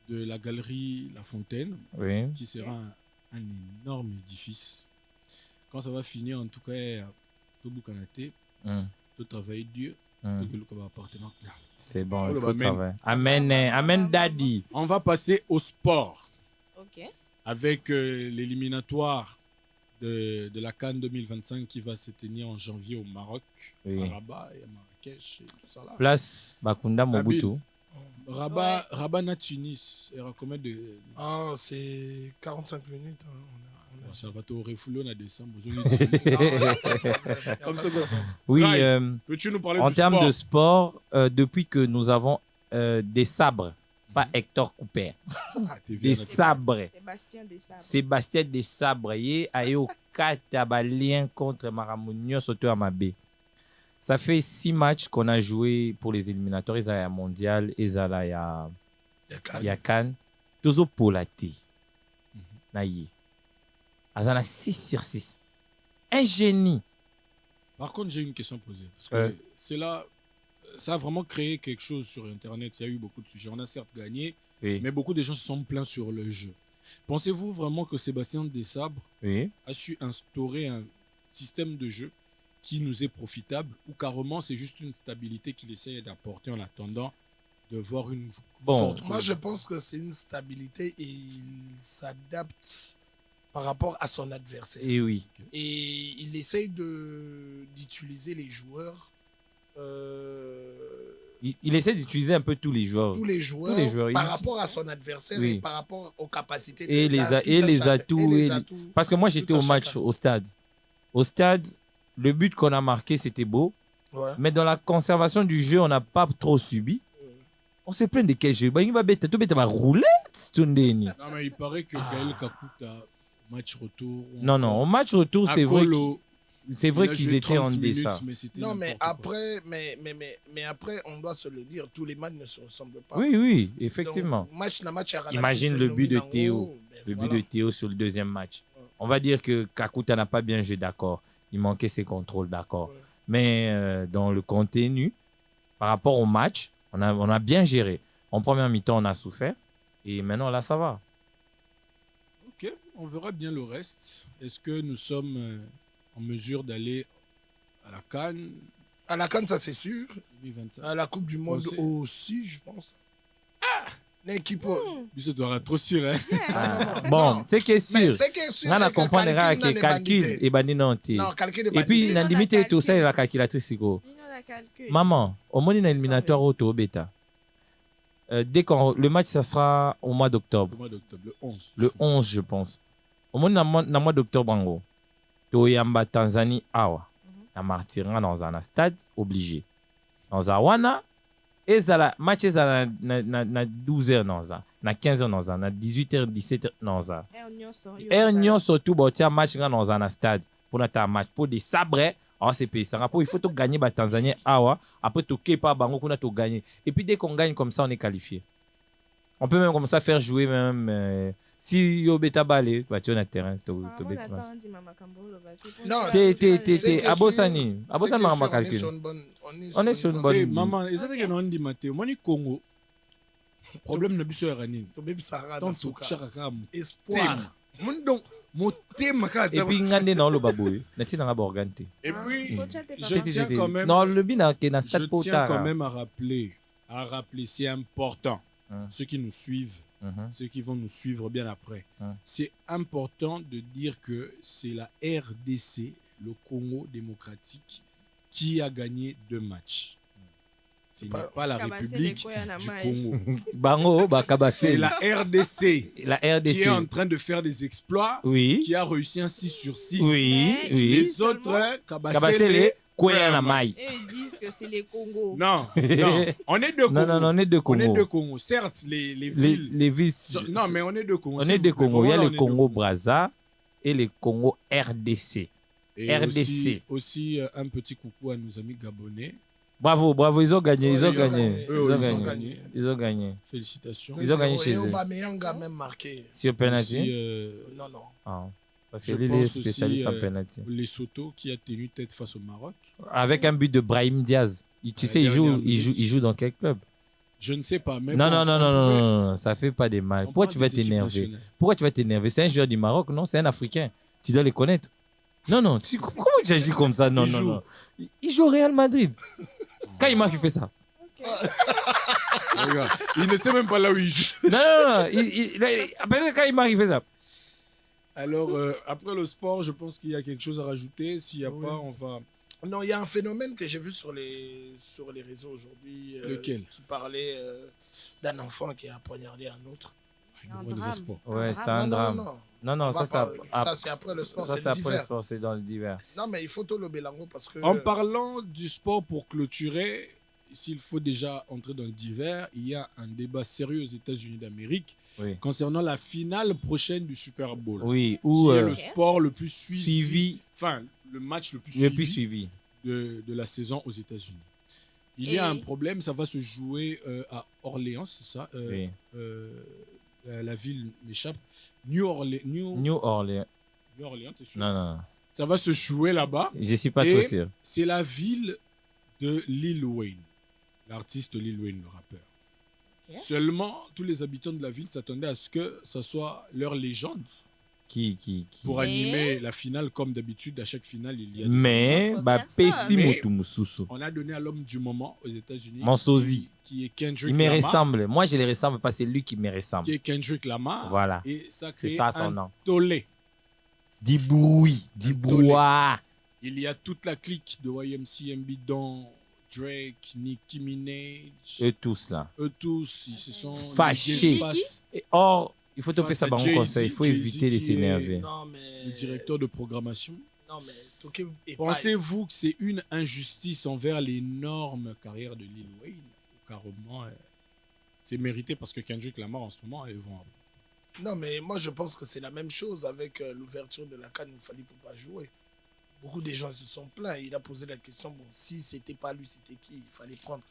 la galerie La Fontaine, qui sera un énorme édifice. Quand ça va finir, en tout cas, Tobu Kanate, de travailler dur. C'est bon, il faut travailler. Amen, amen, daddy. On va passer au sport. Ok. Avec l'éliminatoire de la CAN 2025 qui va se tenir en janvier au Maroc, à Rabat et à Marrakech et tout ça là. Place Bakunda Mobutu. Rabat na Tunis. Il y aura combien de... Ah, c'est 45 minutes. Ça va te refouler en décembre. Oui, peux-tu nous parler en du termes sport? de sport, depuis que nous avons des sabres, pas Hector Cooper, des sabres. Sébastien des sabres. Il a eu 4 balien contre Maramounio Soto Amabe. Ça fait 6 matchs qu'on a joué pour les éliminatoires. Il y a mondial, il y a Cannes. Tozo Polati. Naïe. Azana 6 sur 6. Un génie. Par contre, j'ai une question à poser. Parce que c'est là, ça a vraiment créé quelque chose sur Internet. Il y a eu beaucoup de sujets. On a certes gagné, mais beaucoup de gens se sont plaints sur le jeu. Pensez-vous vraiment que Sébastien Desabre a su instaurer un système de jeu qui nous est profitable ou carrément c'est juste une stabilité qu'il essaye d'apporter en attendant de voir une forte... Moi, je pense que c'est une stabilité et il s'adapte par rapport à son adversaire. Et oui. Et il essaye d'utiliser les joueurs. Il essaie d'utiliser un peu tous les joueurs. Tous les joueurs par rapport à son adversaire et par rapport aux capacités. Et les atouts. Parce que moi, j'étais au match au stade. Au stade, le but qu'on a marqué, c'était beau. Ouais. Mais dans la conservation du jeu, on n'a pas trop subi. On se plaint de quel jeu? Il va rouler. Non, mais il paraît que Gaël Kakuta... match retour. Non, au match retour, c'est vrai qu'ils étaient en dessin. Non, mais après, mais après, on doit se le dire, tous les matchs ne se ressemblent pas. Oui, effectivement. Donc, imagine le but de Théo. But de Théo sur le deuxième match. On va dire que Kakuta n'a pas bien joué, d'accord. Il manquait ses contrôles, d'accord. Mais dans le contenu, par rapport au match, on a bien géré. En première mi-temps, on a souffert. Et maintenant, là, ça va. Ok, on verra bien le reste. Est-ce que nous sommes en mesure d'aller à la CAN? À la CAN, ça c'est sûr. 2025. À la Coupe du Monde aussi, je pense. L'équipe. Ça doit être trop sûr, hein? Bon, c'est qui est sûr. On a compris que calcul et bandi non. Et puis, il a limité tout ça, la calculatrice. Maman, au moins, il y a un éliminatoire auto bêta. Dès que le match, ça sera au mois d'octobre. Le 11. Le 11, je pense. Au moins, dans le mois d'octobre, Toyamba, Tanzanie, Awa. Na martira dans un stade obligé. Dans un wana, et le match est à 12h, na 15h, na 18h, 17h. Et surtout, un match dans un stade. Pour notre match, pour des sabres. Alors, c'est payé. Il faut tout gagner la Tanzanie. Après, tout Kepa, Bango, qu'on a tout gagné. Et puis, dès qu'on gagne comme ça, on est qualifié. On peut même comme ça faire jouer même. Si yo beta balé, tu as un terrain. Non, Abosani. Abosani, on calcul. On est sur une bonne. Maman, ils ont dit qu'on dit Mathéo. Moi, Congo. Problème ne bise Ranine. Dans ce cas, espoir. Et puis ngande na lo baboy na tina nga borgante. Et puis je tiens quand même non le bina ke na stade pota. Je tiens quand même à rappeler c'est important ceux qui nous suivent, ceux qui vont nous suivre bien après. C'est important de dire que c'est la RDC, le Congo démocratique, qui a gagné 2 matchs. Ce n'est pas la République du Congo. C'est la RDC, qui est en train de faire des exploits, qui a réussi un 6 sur 6. Les autres, Kabasele, et ils disent que c'est les Congos. Non, on est deux Congos. Non, on est deux Congos. On est deux Congos. Certes, les villes. Les villes. Non, mais on est deux Congos. On est deux Congos. Il y a les Congo Brazza et les Congo RDC. Et RDC. Aussi un petit coucou à nos amis gabonais. Bravo, ils ont gagné, ils ont gagné. Félicitations. Ils ont gagné chez eux. Aubameyang a même marqué. Sur penalty. Non. Parce que lui, il est spécialiste en penalty. Lesotho qui a tenu tête face au Maroc. Avec un but de Brahim Diaz. Tu sais, il joue dans quel club? Je ne sais pas. Non, ça fait pas de mal. Pourquoi tu vas t'énerver? C'est un joueur du Maroc, non? C'est un Africain. Tu dois les connaître. Non, comment tu agis comme ça? Non. Il joue au Real Madrid. Kaima qui fait ça. Regarde, il ne sait même pas là où il joue. Non. Après, Kaima qui fait ça. Alors, après le sport, je pense qu'il y a quelque chose à rajouter. S'il n'y a pas, on va... Non, il y a un phénomène que j'ai vu sur les réseaux aujourd'hui. Lequel? Qui parlait d'un enfant qui a poignardé un autre. Ouais, c'est un drame. Non, ça c'est après le sport. Ça, c'est après le sport, c'est dans le divers. Non, mais il faut tout le Bélango parce que... En parlant du sport pour clôturer, s'il faut déjà entrer dans le divers, il y a un débat sérieux aux États-Unis d'Amérique concernant la finale prochaine du Super Bowl. Oui, qui est le sport le plus suivi. Enfin, le match le plus suivi de la saison aux États-Unis. Il y a un problème, ça va se jouer à Orléans, c'est ça la ville m'échappe. New Orleans, t'es sûr? Non. Ça va se jouer là-bas. Je suis pas trop sûr. C'est la ville de Lil Wayne, l'artiste Lil Wayne, le rappeur. Okay. Seulement, tous les habitants de la ville s'attendaient à ce que ça soit leur légende pour animer la finale. Comme d'habitude, à chaque finale, il y a on a donné à l'homme du moment aux États-Unis qui est Kendrick Lamar. Il me ressemble. Moi, je les ressemble parce que c'est lui qui me ressemble. Qui est Kendrick Lamar. Voilà. Et ça crée un tollé. Du brouhaha. Il y a toute la clique de YMCMB dont Drake, Nicki Minaj. Eux tous, là. Eux tous, ils se sont fâchés. Or, il faut topper ça par mon conseil. Il faut éviter de s'énerver. Le directeur de programmation. Non, mais... Pensez-vous que c'est une injustice envers l'énorme carrière de Lil Wayne? Carrément, c'est mérité parce que Kendrick Lamar, en ce moment, est vend. Non, mais moi, je pense que c'est la même chose avec l'ouverture de la CAN. Il fallait pas jouer. Beaucoup de gens se sont plaints. Il a posé la question, bon, si c'était pas lui, c'était qui? Il fallait prendre.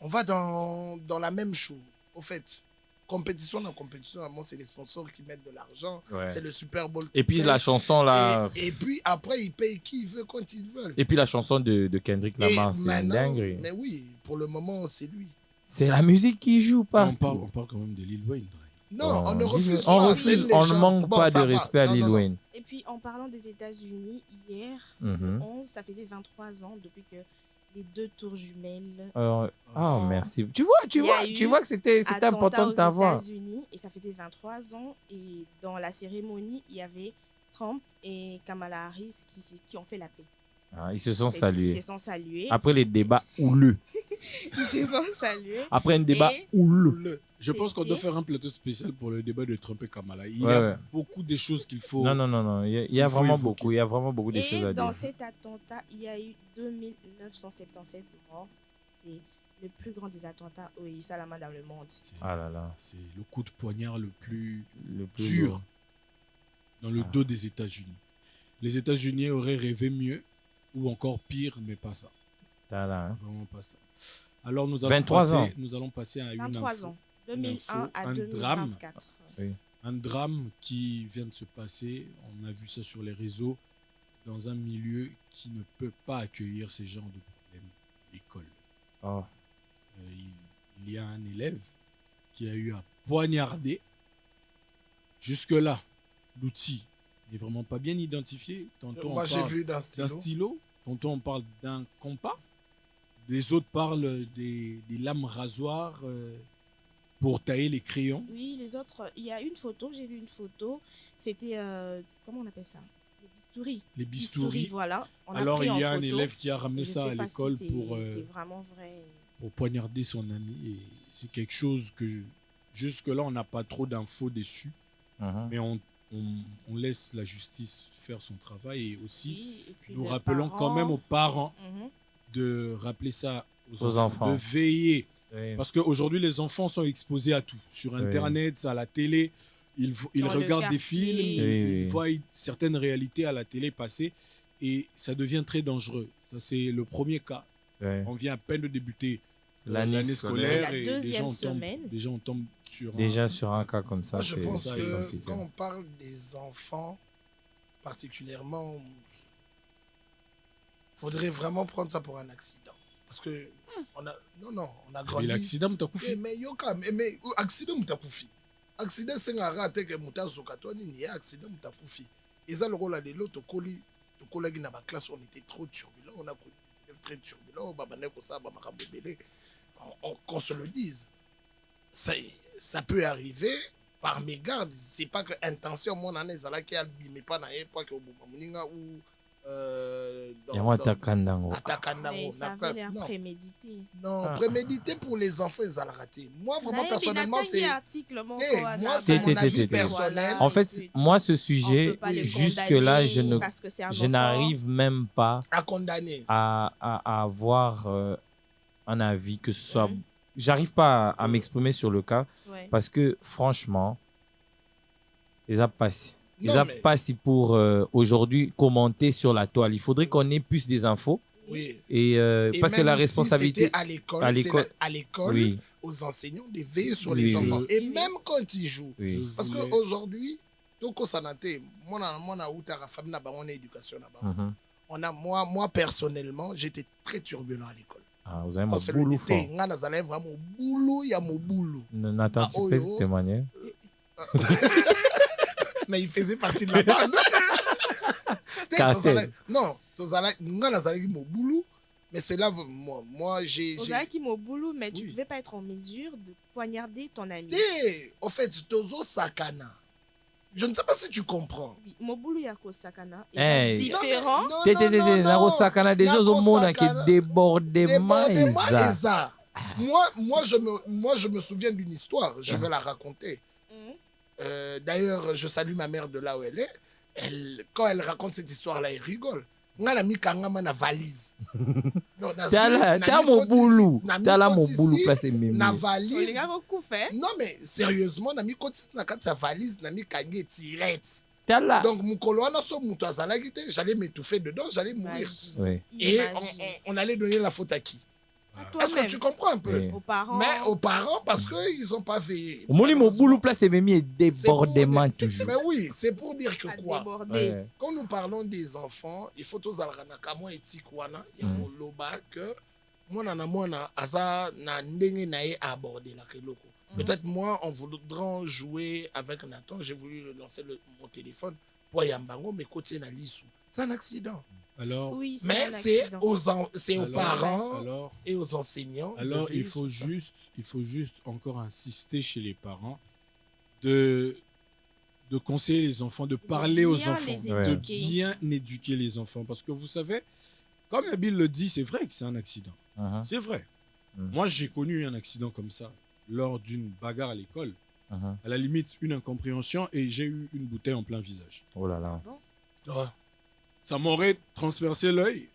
On va dans la même chose. Au fait, compétition, c'est les sponsors qui mettent de l'argent. Ouais. C'est le Super Bowl. Et puis la chanson, là... Et puis après, ils payent qui ils veulent quand ils veulent. Et puis la chanson de Kendrick Lamar, c'est une dinguerie. Mais oui, pour le moment, c'est lui. C'est la musique qui joue pas. On parle quand même de Lil Wayne. Non, on ne refuse pas. On ne manque pas de respect à Lil Wayne. Et puis, en parlant des États-Unis, hier, le 11, ça faisait 23 ans depuis que les 2 tours jumelles. Merci. Tu vois que c'était important de t'avoir. aux États-Unis et ça faisait 23 ans. Et dans la cérémonie, il y avait Trump et Kamala Harris qui ont fait la paix. Ils se sont salués. Ils se sont salués. Après les débats houleux. Ils se sont salués. Après un débat houleux. Je pense qu'on doit faire un plateau spécial pour le débat de Trump et Kamala. Il y a beaucoup de choses qu'il faut... Non. Il y a vraiment beaucoup. Il y a vraiment beaucoup de choses à dire. Et dans cet attentat, il y a eu 2977 morts. C'est le plus grand des attentats au Salama dans le monde. C'est le coup de poignard le plus dur dans le dos des États-Unis. Les États-Unis auraient rêvé mieux ou encore pire, mais pas ça. Vraiment pas ça. Alors nous allons passer à une 23 ans. 2001 à 2024. Un drame qui vient de se passer. On a vu ça sur les réseaux dans un milieu qui ne peut pas accueillir ces genres de problèmes. L'école. Il y a un élève qui a eu à poignarder. Jusque-là, l'outil n'est vraiment pas bien identifié. Tantôt moi, j'ai vu d'un stylo. Tantôt, on parle d'un compas. Les autres parlent des lames rasoirs pour tailler les crayons. Oui, les autres, il y a une photo, j'ai vu une photo. C'était, comment on appelle ça? Les bistouris, voilà. Alors, il y a un élève qui a ramené ça à l'école c'est vraiment vrai. Pour poignarder son ami. Et c'est quelque chose que, jusque-là, on n'a pas trop d'infos dessus. Mais on laisse la justice faire son travail. Et aussi, nous rappelons quand même aux parents de rappeler ça aux enfants, de veiller. Parce qu'aujourd'hui, les enfants sont exposés à tout. Sur Internet, à la télé, ils regardent des films, ils voient certaines réalités à la télé passer et ça devient très dangereux. Ça, c'est le premier cas. On vient à peine de débuter l'année scolaire et déjà on tombe sur un cas comme ça. Moi, je pense que quand on parle des enfants, particulièrement, il faudrait vraiment prendre ça pour un accident. Parce que on a grandi. L'accident mutakufi. Mais accident mutakufi. Accident c'est un rat que mutazoka toi ni accident mutakufi. Et ça le rôle de l'autre colis qui na classe on était trop turbulent, on a connu des élèves très turbulent, qu'on se le dise. Ça peut arriver par mégarde. C'est pas que intention, mon année, ça là qui a mais pas na pas que ou mais ça avait l'air prémédité. Non, prémédité pour les enfants, ils ont raté. Moi, vraiment, personnellement, c'est... Moi, c'est mon avis personnel. En fait, moi, ce sujet, jusque-là, je n'arrive même pas à condamner, à avoir un avis, que ce soit... J'arrive pas à m'exprimer sur le cas, parce que, franchement, ils ont passé. Ils n'ont pas si pour aujourd'hui commenter sur la toile. Il faudrait qu'on ait plus des infos. Oui. Et parce que la responsabilité. Si à l'école, oui, aux enseignants de veiller sur les enfants. Et même quand ils jouent. Oui. Parce qu'aujourd'hui, moi, personnellement, j'étais très turbulent à l'école. Ah, vous avez mon boulot fort. Vraiment boulot, il y a mon boulot. Nathan, tu peux témoigner? Mais il faisait partie de la bande. Non, mon boulot, mais c'est là, moi j'ai... mon boulot, mais tu ne pouvais pas être en mesure de poignarder ton ami. Au fait, Tozo Sakana. Je ne sais pas si tu comprends. Mon boulot, il y a Sakana. Différent. Non, Sakana, des choses au monde qui débordent. Moi, je me souviens d'une histoire. Je vais la raconter. D'ailleurs, je salue ma mère de là où elle est. Quand elle raconte cette histoire-là, elle rigole. On a mis Kangama na valise. T'as mon boulot. T'as là mon boulot placé même. Na valise. Non mais sérieusement, na mi koti na kati sa valise, na mi kangé tirette. Donc mon colonne so muto azala gite, j'allais m'étouffer dedans, j'allais mourir. Oui. Et on allait donner la faute à qui? Est-ce que tu comprends un peu? Aux parents. Mais aux parents, parce qu'ils n'ont pas veillé. Mon boulot place est même débordement toujours. Mais oui, c'est pour dire que quoi? Quand nous parlons des enfants, il faut tous alranakamo et tikwana, il y a mon loba que moi na asa na ndenge na e aborder la keloko. Peut-être moi en voulant jouer avec Nathan, j'ai voulu lancer mon téléphone pour yambango mais côté na lisu. C'est un accident. Alors, oui, mais c'est aux parents et aux enseignants. Alors, il faut juste encore insister chez les parents de conseiller les enfants, de parler aux enfants, de bien éduquer les enfants. Parce que vous savez, comme Nabil le dit, c'est vrai que c'est un accident. C'est vrai. Moi, j'ai connu un accident comme ça lors d'une bagarre à l'école. À la limite, une incompréhension et j'ai eu une bouteille en plein visage. Oh là là. Ouais. Ça m'aurait transpercé l'œil,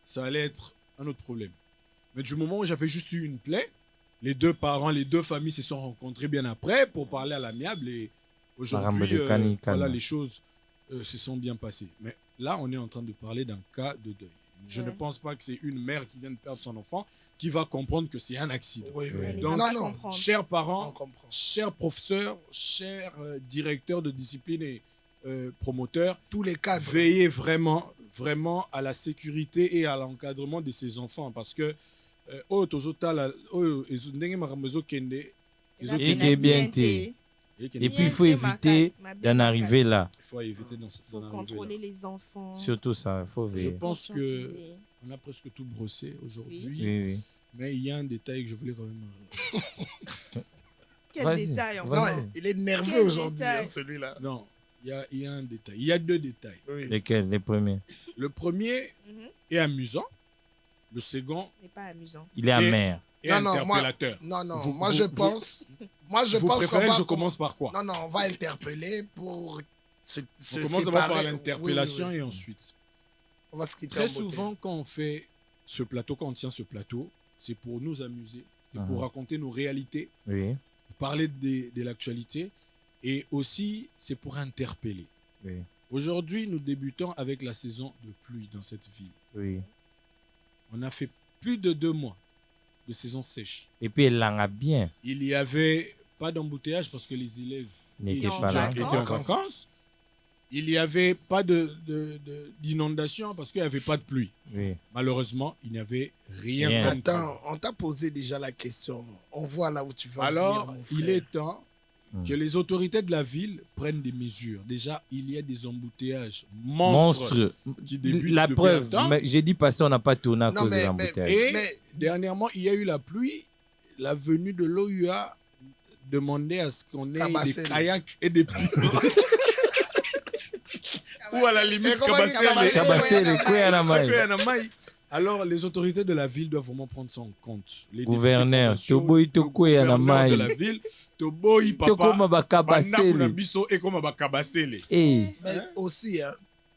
ça allait être un autre problème. Mais du moment où j'avais juste eu une plaie, les deux parents, les deux familles se sont rencontrés bien après pour parler à l'amiable et aujourd'hui, voilà, les choses se sont bien passées. Mais là, on est en train de parler d'un cas de deuil. Je ne pense pas que c'est une mère qui vient de perdre son enfant qui va comprendre que c'est un accident. Oui. Donc, chers parents, chers professeurs, chers directeurs de discipline et promoteurs, tous les cas, veillez vraiment à la sécurité et à l'encadrement de ces enfants parce que et puis il faut éviter d'en arriver là. Il faut éviter d'en contrôler les enfants. Surtout ça, il faut veiller. Je pense que on a presque tout brossé aujourd'hui. Oui. Mais il y a un détail que je voulais quand même. Quel détail il est nerveux aujourd'hui, celui-là. Non. Il y a un détail. Il y a deux détails. Oui. Lesquels? Les premiers? Le premier est amusant. Le second n'est pas amusant. Il est amer. Et interpellateur. Moi je pense préférez que je commence par quoi? Non, on va interpeller pour se on commence d'abord par l'interpellation et ensuite. On va se quitter. Très souvent, quand on fait ce plateau, quand on tient ce plateau, c'est pour nous amuser, c'est pour raconter nos réalités, pour parler de l'actualité. Et aussi, c'est pour interpeller. Oui. Aujourd'hui, nous débutons avec la saison de pluie dans cette ville. Oui. On a fait plus de 2 mois de saison sèche. Et puis, elle en a bien. Il n'y avait pas d'embouteillage parce que les élèves n'étaient pas là. Étaient en vacances. Il n'y avait pas d'inondation parce qu'il n'y avait pas de pluie. Oui. Malheureusement, il n'y avait rien. Attends, on t'a posé déjà la question. On voit là où tu vas. Alors, il est temps que les autorités de la ville prennent des mesures. Déjà, il y a des embouteillages monstres qui débutent la depuis preuve, longtemps. j'ai dit passé, on n'a pas tourné à cause de l'embouteillage. Et dernièrement, il y a eu la pluie. La venue de l'OUA demandait à ce qu'on ait des kayaks et des pipeaux. Ou à la limite, Kabasser les Kouyanamaï. Alors, les autorités de la ville doivent vraiment prendre ça en compte. Les gouverneurs, de la ville, Toboy papa, mais aussi, hein,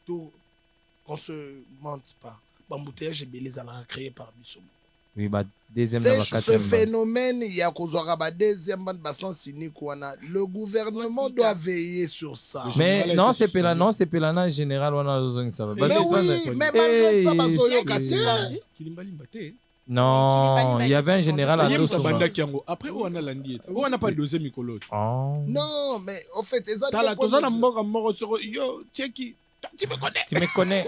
qu'on se mente pas. L'embouteillage est belé à la créé par Bissot. Oui, bah, deuxième ce phénomène, il y a deuxième bande le gouvernement doit veiller sur ça. Mais non, c'est Pelana, en général, on a besoin de ça. Mais oui, mais malgré ça, non, il y avait un général à dos. Après, on a l'andi. On n'a pas de deuxième écolo. Non, mais en fait, tu me connais.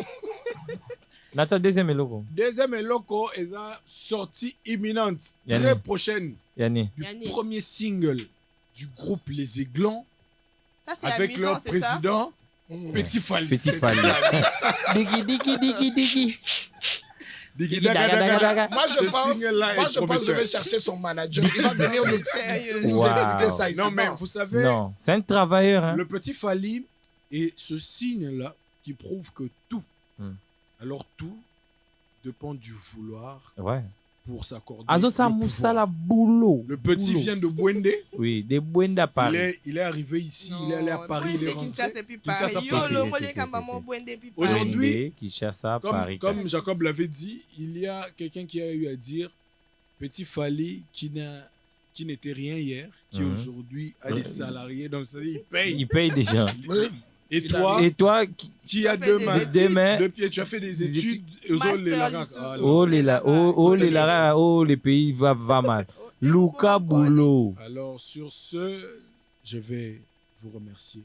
Notre deuxième logo. Deuxième logo est la sortie imminente, très prochaine, du premier single du groupe Les Aiglons, ça, avec amusant, leur président, Petit Fally. Petit Fally. Digi. Moi, je pense que je vais chercher son manager. Il va venir nous expliquer ça ici. Non, mais vous savez, non, c'est un travailleur. Hein. Le Petit Fally est ce signe-là qui prouve que tout, alors tout dépend du vouloir pour s'accorder. Le petit vient de Bwende. Oui, de Bwende à Paris. Il est arrivé ici, il est allé à Paris, il est rentré. Aujourd'hui, comme Jacob l'avait dit, il y a quelqu'un qui a eu à dire Petit Fally qui n'était rien hier, qui aujourd'hui a des salariés, donc c'est-à-dire il paye déjà. Et toi qui a deux pieds, tu as fait des études. Les pays va mal. Luka Boulot. Alors sur ce, je vais vous remercier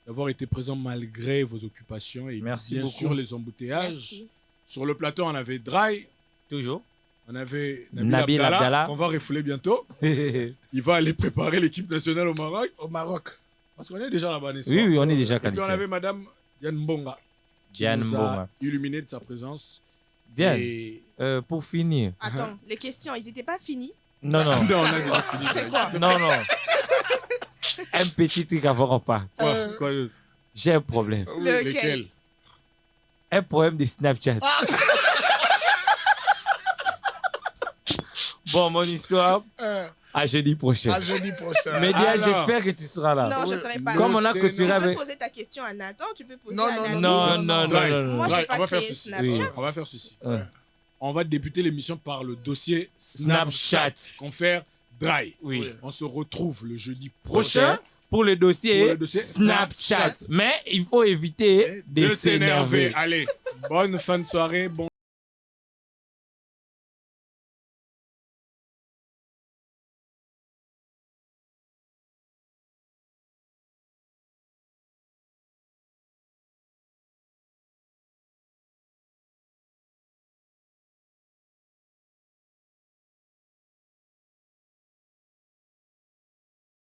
d'avoir été présent malgré vos occupations et merci bien beaucoup. Sûr les embouteillages. Merci. Sur le plateau, on avait Dry. Toujours. On avait Nabil Abdallah qu'on va refouler bientôt. Il va aller préparer l'équipe nationale au Maroc. Parce qu'on est déjà là-bas, n'est-ce pas? Oui, on est déjà qualifié. Et puis on avait Madame Diane Mbonga. Qui nous a illuminé de sa présence. Diane, pour finir. Attends, les questions, ils n'étaient pas finis? Non. Non, on a déjà fini. C'est quoi? Non. Un petit truc avant qu'on parte. Quoi d'autre? J'ai un problème. Lequel? Un problème de Snapchat. Bon, mon histoire. À jeudi prochain. Mais Diane, j'espère que tu seras là. Non, je ne serai pas là. Comme on a clôturé avec... Tu peux poser ta question à Nathan, tu peux poser à Nathan. Non. Moi, je n'ai pas créé Snapchat. On va faire ceci. On va débuter l'émission par le dossier Snapchat. Confère Dry. Oui. On se retrouve le jeudi prochain. Pour le dossier Snapchat. Mais il faut éviter de s'énerver. Allez, bonne fin de soirée. Bon